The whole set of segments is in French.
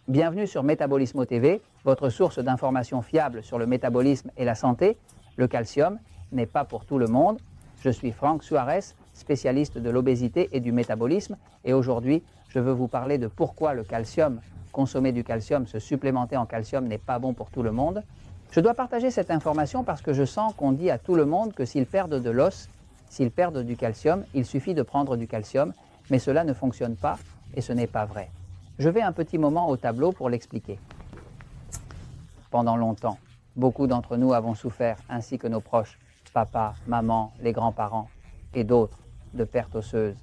Bienvenue sur Métabolismo TV, votre source d'informations fiables sur le métabolisme et la santé. Le calcium n'est pas pour tout le monde. Je suis Franck Suarez, spécialiste de l'obésité et du métabolisme. Et aujourd'hui, je veux vous parler de pourquoi le calcium, consommer du calcium, se supplémenter en calcium n'est pas bon pour tout le monde. Je dois partager cette information parce que je sens qu'on dit à tout le monde que s'ils perdent de l'os, s'ils perdent du calcium, il suffit de prendre du calcium, mais cela ne fonctionne pas et ce n'est pas vrai. Je vais un petit moment au tableau pour l'expliquer. Pendant longtemps, beaucoup d'entre nous avons souffert, ainsi que nos proches, papa, maman, les grands-parents et d'autres, de pertes osseuses.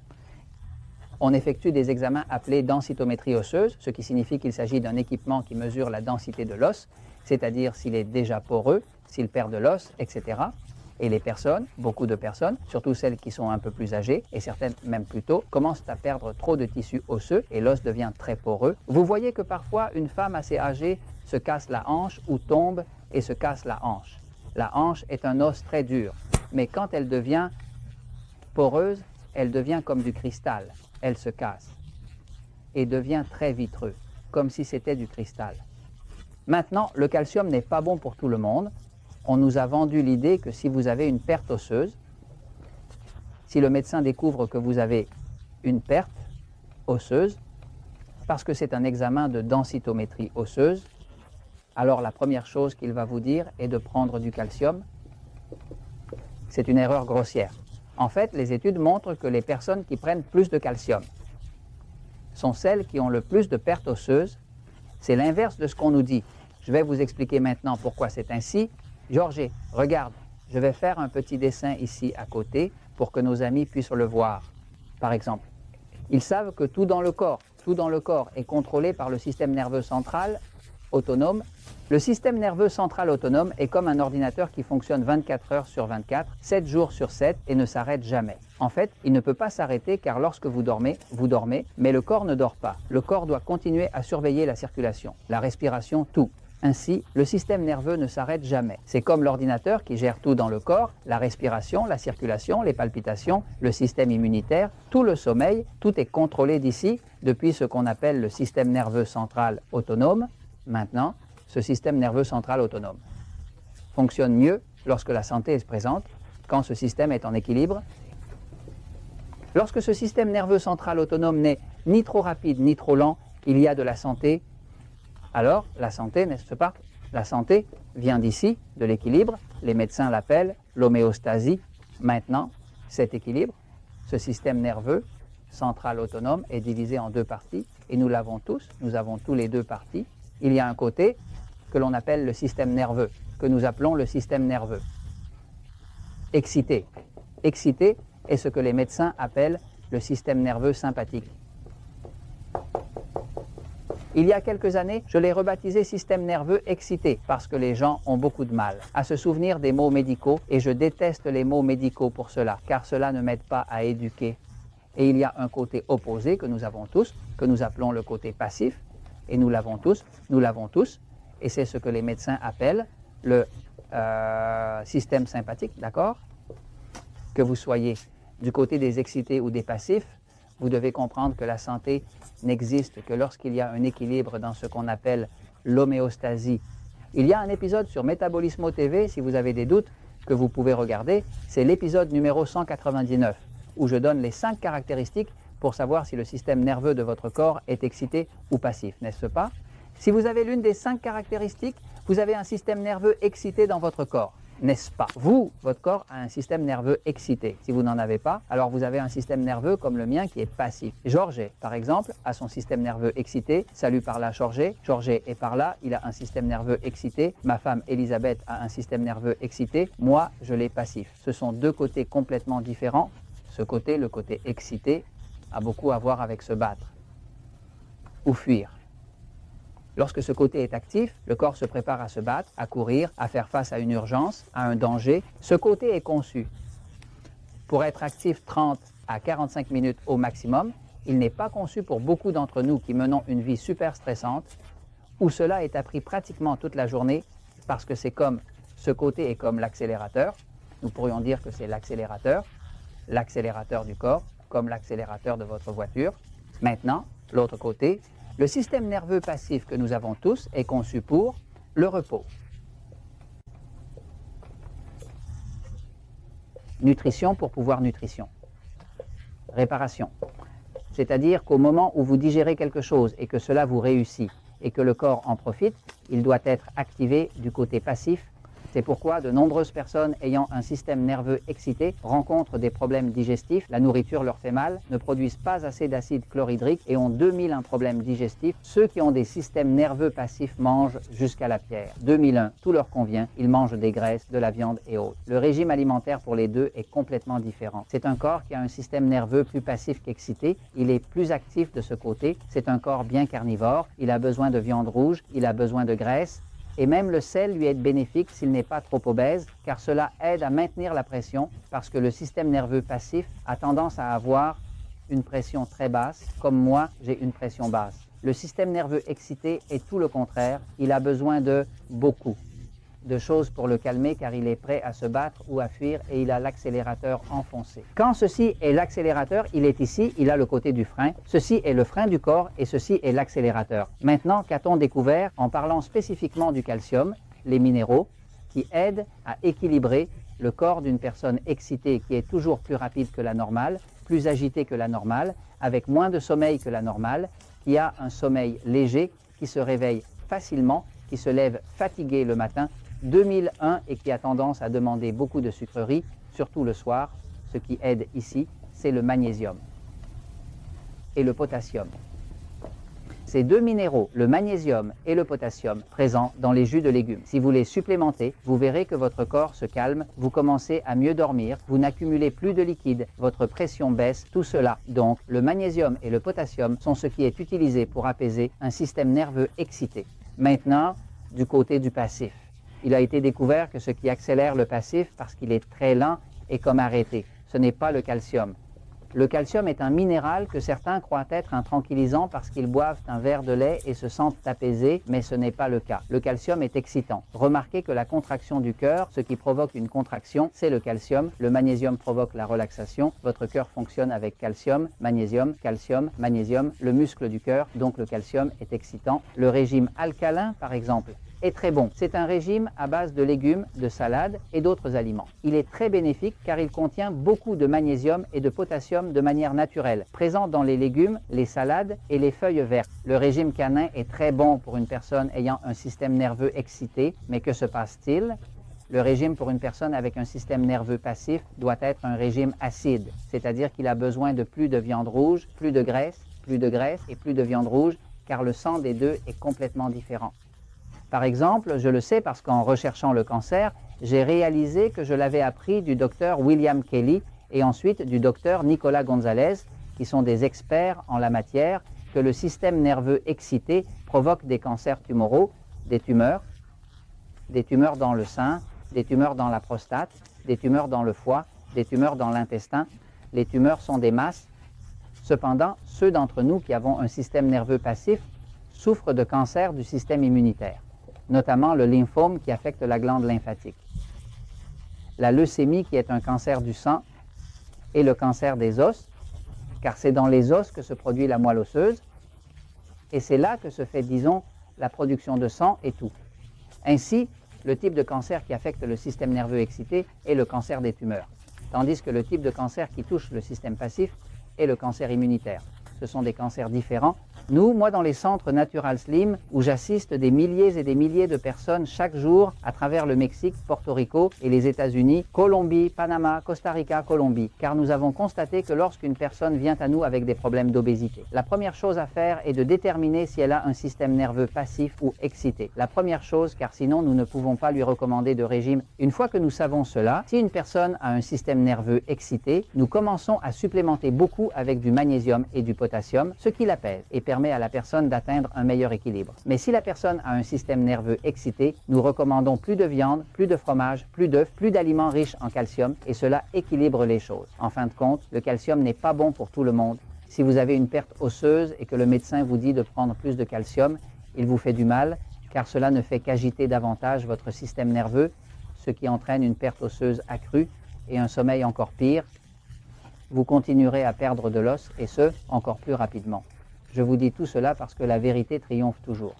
On effectue des examens appelés densitométrie osseuse, ce qui signifie qu'il s'agit d'un équipement qui mesure la densité de l'os, c'est-à-dire s'il est déjà poreux, s'il perd de l'os, etc. Et les personnes, beaucoup de personnes, surtout celles qui sont un peu plus âgées, et certaines même plus tôt, commencent à perdre trop de tissu osseux et l'os devient très poreux. Vous voyez que parfois une femme assez âgée se casse la hanche ou tombe et se casse la hanche. La hanche est un os très dur, mais quand elle devient poreuse, elle devient comme du cristal. Elle se casse et devient très vitreux, comme si c'était du cristal. Maintenant, le calcium n'est pas bon pour tout le monde. On nous a vendu l'idée que si vous avez une perte osseuse, si le médecin découvre que vous avez une perte osseuse, parce que c'est un examen de densitométrie osseuse, alors la première chose qu'il va vous dire est de prendre du calcium. C'est une erreur grossière. En fait, les études montrent que les personnes qui prennent plus de calcium sont celles qui ont le plus de pertes osseuses. C'est l'inverse de ce qu'on nous dit. Je vais vous expliquer maintenant pourquoi c'est ainsi. Georges, regarde, je vais faire un petit dessin ici à côté pour que nos amis puissent le voir. Par exemple, ils savent que tout dans le corps est contrôlé par le système nerveux central autonome. Le système nerveux central autonome est comme un ordinateur qui fonctionne 24 heures sur 24, 7 jours sur 7 et ne s'arrête jamais. En fait, il ne peut pas s'arrêter car lorsque vous dormez, mais le corps ne dort pas. Le corps doit continuer à surveiller la circulation, la respiration, tout. Ainsi, le système nerveux ne s'arrête jamais. C'est comme l'ordinateur qui gère tout dans le corps, la respiration, la circulation, les palpitations, le système immunitaire, tout le sommeil, tout est contrôlé d'ici, depuis ce qu'on appelle le système nerveux central autonome. Maintenant, ce système nerveux central autonome fonctionne mieux lorsque la santé est présente, quand ce système est en équilibre. Lorsque ce système nerveux central autonome n'est ni trop rapide ni trop lent, il y a de la santé. Alors, la santé, n'est-ce pas? La santé vient d'ici, de l'équilibre. Les médecins l'appellent l'homéostasie. Maintenant, cet équilibre, ce système nerveux central autonome est divisé en deux parties et nous l'avons tous, nous avons tous les deux parties. Il y a un côté que l'on appelle le système nerveux, que nous appelons le système nerveux excité. Excité est ce que les médecins appellent le système nerveux sympathique. Il y a quelques années, je l'ai rebaptisé système nerveux excité parce que les gens ont beaucoup de mal à se souvenir des mots médicaux et je déteste les mots médicaux pour cela, car cela ne m'aide pas à éduquer. Et il y a un côté opposé que nous avons tous, que nous appelons le côté passif, et nous l'avons tous, et c'est ce que les médecins appellent le système sympathique, d'accord? Que vous soyez du côté des excités ou des passifs, vous devez comprendre que la santé n'existe que lorsqu'il y a un équilibre dans ce qu'on appelle l'homéostasie. Il y a un épisode sur Métabolismo TV, si vous avez des doutes, que vous pouvez regarder. C'est l'épisode numéro 199, où je donne les 5 caractéristiques pour savoir si le système nerveux de votre corps est excité ou passif, n'est-ce pas? Si vous avez l'une des 5 caractéristiques, vous avez un système nerveux excité dans votre corps. N'est-ce pas? Vous, votre corps a un système nerveux excité. Si vous n'en avez pas, alors vous avez un système nerveux comme le mien qui est passif. Georges, par exemple, a son système nerveux excité. Salut par là, Georges. Georges est par là, il a un système nerveux excité. Ma femme, Elisabeth, a un système nerveux excité. Moi, je l'ai passif. Ce sont deux côtés complètement différents. Ce côté, le côté excité, a beaucoup à voir avec se battre ou fuir. Lorsque ce côté est actif, le corps se prépare à se battre, à courir, à faire face à une urgence, à un danger. Ce côté est conçu pour être actif 30 à 45 minutes au maximum. Il n'est pas conçu pour beaucoup d'entre nous qui menons une vie super stressante, où cela est appris pratiquement toute la journée, parce que c'est comme, ce côté est comme l'accélérateur. Nous pourrions dire que c'est l'accélérateur du corps, comme l'accélérateur de votre voiture. Maintenant, l'autre côté, Le système nerveux passif que nous avons tous est conçu pour le repos. Nutrition pour pouvoir nutrition. Réparation. C'est-à-dire qu'au moment où vous digérez quelque chose et que cela vous réussit et que le corps en profite, il doit être activé du côté passif. C'est pourquoi de nombreuses personnes ayant un système nerveux excité rencontrent des problèmes digestifs, la nourriture leur fait mal, ne produisent pas assez d'acide chlorhydrique et ont 2001 problèmes digestifs. Ceux qui ont des systèmes nerveux passifs mangent jusqu'à la pierre. 2001, tout leur convient, ils mangent des graisses, de la viande et autres. Le régime alimentaire pour les deux est complètement différent. C'est un corps qui a un système nerveux plus passif qu'excité, il est plus actif de ce côté, c'est un corps bien carnivore, il a besoin de viande rouge, il a besoin de graisse, et même le sel lui est bénéfique s'il n'est pas trop obèse, car cela aide à maintenir la pression, parce que le système nerveux passif a tendance à avoir une pression très basse, comme moi, j'ai une pression basse. Le système nerveux excité est tout le contraire, il a besoin de beaucoup de choses pour le calmer, car il est prêt à se battre ou à fuir et il a l'accélérateur enfoncé. Quand ceci est l'accélérateur, il est ici, il a le côté du frein. Ceci est le frein du corps et ceci est l'accélérateur. Maintenant, qu'a-t-on découvert en parlant spécifiquement du calcium, les minéraux, qui aident à équilibrer le corps d'une personne excitée qui est toujours plus rapide que la normale, plus agitée que la normale, avec moins de sommeil que la normale, qui a un sommeil léger, qui se réveille facilement, qui se lève fatigué le matin, 2001 et qui a tendance à demander beaucoup de sucreries, surtout le soir. Ce qui aide ici, c'est le magnésium et le potassium. Ces deux minéraux, le magnésium et le potassium, présents dans les jus de légumes. Si vous les supplémentez, vous verrez que votre corps se calme, vous commencez à mieux dormir, vous n'accumulez plus de liquide, votre pression baisse, tout cela. Donc, le magnésium et le potassium sont ce qui est utilisé pour apaiser un système nerveux excité. Maintenant, du côté du passif. Il a été découvert que ce qui accélère le passif, parce qu'il est très lent, est comme arrêté. Ce n'est pas le calcium. Le calcium est un minéral que certains croient être un tranquillisant parce qu'ils boivent un verre de lait et se sentent apaisés, mais ce n'est pas le cas. Le calcium est excitant. Remarquez que la contraction du cœur, ce qui provoque une contraction, c'est le calcium. Le magnésium provoque la relaxation. Votre cœur fonctionne avec calcium, magnésium, magnésium. Le muscle du cœur, donc le calcium, est excitant. Le régime alcalin, par exemple, est très bon. C'est un régime à base de légumes, de salades et d'autres aliments. Il est très bénéfique car il contient beaucoup de magnésium et de potassium de manière naturelle, présent dans les légumes, les salades et les feuilles vertes. Le régime canin est très bon pour une personne ayant un système nerveux excité, mais que se passe-t-il? Le régime pour une personne avec un système nerveux passif doit être un régime acide, c'est-à-dire qu'il a besoin de plus de viande rouge, plus de graisse et plus de viande rouge, car le sang des deux est complètement différent. Par exemple, je le sais parce qu'en recherchant le cancer, j'ai réalisé que je l'avais appris du docteur William Kelly et ensuite du docteur Nicolas Gonzalez, qui sont des experts en la matière, que le système nerveux excité provoque des cancers tumoraux, des tumeurs dans le sein, des tumeurs dans la prostate, des tumeurs dans le foie, des tumeurs dans l'intestin. Les tumeurs sont des masses. Cependant, ceux d'entre nous qui avons un système nerveux passif souffrent de cancer du système immunitaire, notamment le lymphome qui affecte la glande lymphatique, la leucémie qui est un cancer du sang et le cancer des os, car c'est dans les os que se produit la moelle osseuse et c'est là que se fait, disons, la production de sang et tout. Ainsi, le type de cancer qui affecte le système nerveux excité est le cancer des tumeurs, tandis que le type de cancer qui touche le système passif est le cancer immunitaire. Ce sont des cancers différents. Moi, dans les centres Natural Slim, où j'assiste des milliers et des milliers de personnes chaque jour à travers le Mexique, Porto Rico et les États-Unis, Colombie, Panama, Costa Rica, Colombie, car nous avons constaté que lorsqu'une personne vient à nous avec des problèmes d'obésité, la première chose à faire est de déterminer si elle a un système nerveux passif ou excité. La première chose, car sinon nous ne pouvons pas lui recommander de régime. Une fois que nous savons cela, si une personne a un système nerveux excité, nous commençons à supplémenter beaucoup avec du magnésium et du potassium, ce qui l'apaise et permet à la personne d'atteindre un meilleur équilibre. Mais si la personne a un système nerveux excité, nous recommandons plus de viande, plus de fromage, plus d'œufs, plus d'aliments riches en calcium et cela équilibre les choses. En fin de compte, le calcium n'est pas bon pour tout le monde. Si vous avez une perte osseuse et que le médecin vous dit de prendre plus de calcium, il vous fait du mal car cela ne fait qu'agiter davantage votre système nerveux, ce qui entraîne une perte osseuse accrue et un sommeil encore pire. Vous continuerez à perdre de l'os et ce, encore plus rapidement. Je vous dis tout cela parce que la vérité triomphe toujours.